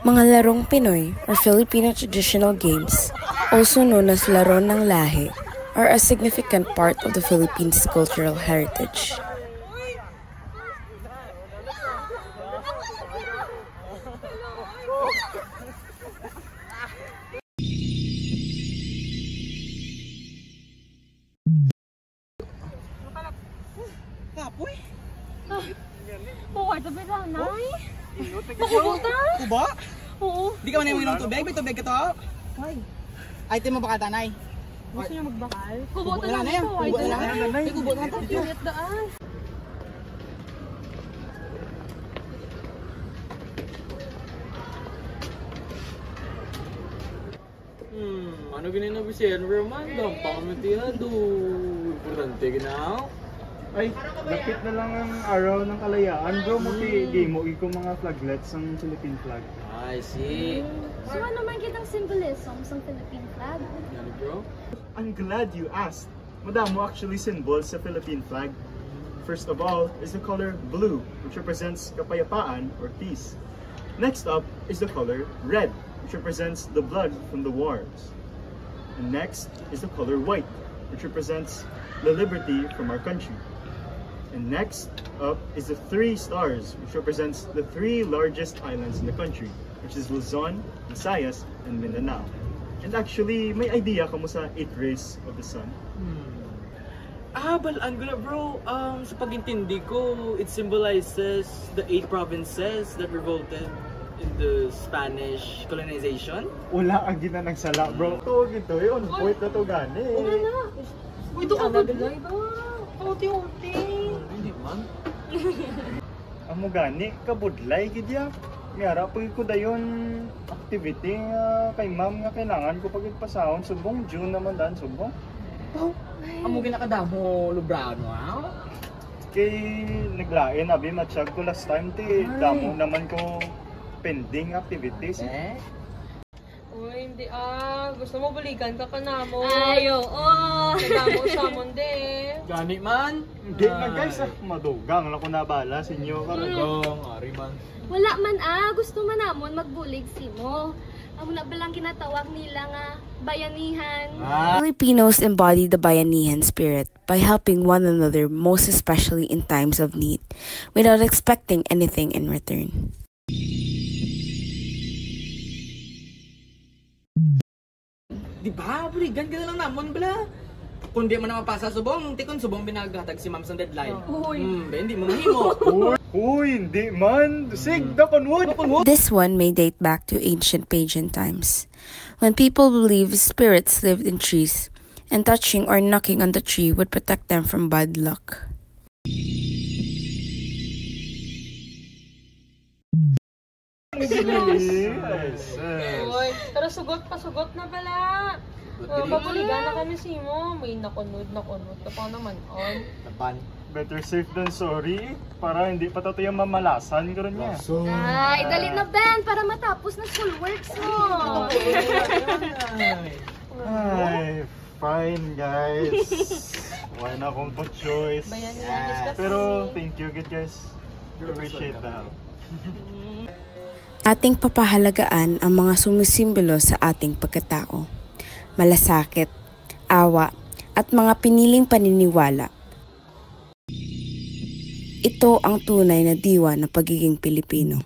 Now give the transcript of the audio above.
Mga larong Pinoy or Filipino traditional games, also known as laro ng lahi, are a significant part of the Philippines' cultural heritage. Kapoy? Buhay tabi lang, nay. Makubuta? Kuba? Oo. Di ka man yung inom tubig? May tubig ka to? Ay. Item mo ba ka, tanay? Gusto niya magbakal? Kubo Kubo na lang yan. ito. Kubo na lang. May kubo na ito. Unit daan. Ano gininabi siya? Roman, gampang matiyado. Importante ginaw. Ay, lapit na lang ang araw ng kalayaan, bro. Di mo ikaw mga flaglets ng Philippine flag. I see. So ano man kitang symbolism sa Philippine flag? Yan, bro. I'm glad you asked. Madamo actually symbols sa Philippine flag. First of all is the color blue, which represents kapayapaan or peace. Next up is the color red, which represents the blood from the wars. And next is the color white, which represents the liberty from our country. And next up is the 3 stars, which represents the 3 largest islands in the country, which is Luzon, Visayas, and Mindanao. And actually, may idea kamo sa 8 rays of the sun? Balaan ko na, bro. Sa pagintindi ko, it symbolizes the 8 provinces that revolted in the Spanish colonization. Wala ang ginanagsala, bro. Ito, yun. Point na to gani. Ano na? Uy, ito ka ba? Unti-unti. Hindi man. Amo gani, kabudlay, gidya. Miyara, pag ko dayon activity kay ma'am nga kailangan ko pagpasahon. Subong, June naman daan, subong. Amo ginakadamo lubrano, ha? Kay naglain, abi, matsyag ko last time, damo naman ko pending activities. Uy, hindi gusto mo balikan ka pa na mo. Ay, oo. Nadamo sa monde. Gani man. Hindi na guys, madugang lang ko nabala sa inyo. Karagong, ari man. Wala man gusto man namon magbulig simo. Amo na balang kinatawag nila nga bayanihan. Filipinos embody the bayanihan spirit by helping one another, most especially in times of need, without expecting anything in return. Di ba? Buligan ka na lang namon, bala. Kung di mo na mapasa subong, tikon subong binagatag si ma'am sa deadline. Uy. Hindi mo mahimo. Uy, hindi man. Sig, dakonwood. This one may date back to ancient pagan times, when people believed spirits lived in trees, and touching or knocking on the tree would protect them from bad luck. Uy, pero sugot na pala. Babuligan na kami simo. May nakunod. Kapag naman on. Tapan. Better safe than sorry. Para hindi pa tayo mamalasan ko rin niya. Ay, dali na Ben para matapos na school works mo. Ay, fine guys. Wala na akong choice. Pero thank you guys. Appreciate that. Ating papahalagaan ang mga sumisimbolo sa ating pagkatao, malasakit, awa, at mga piniling paniniwala. Ito ang tunay na diwa ng pagiging Pilipino.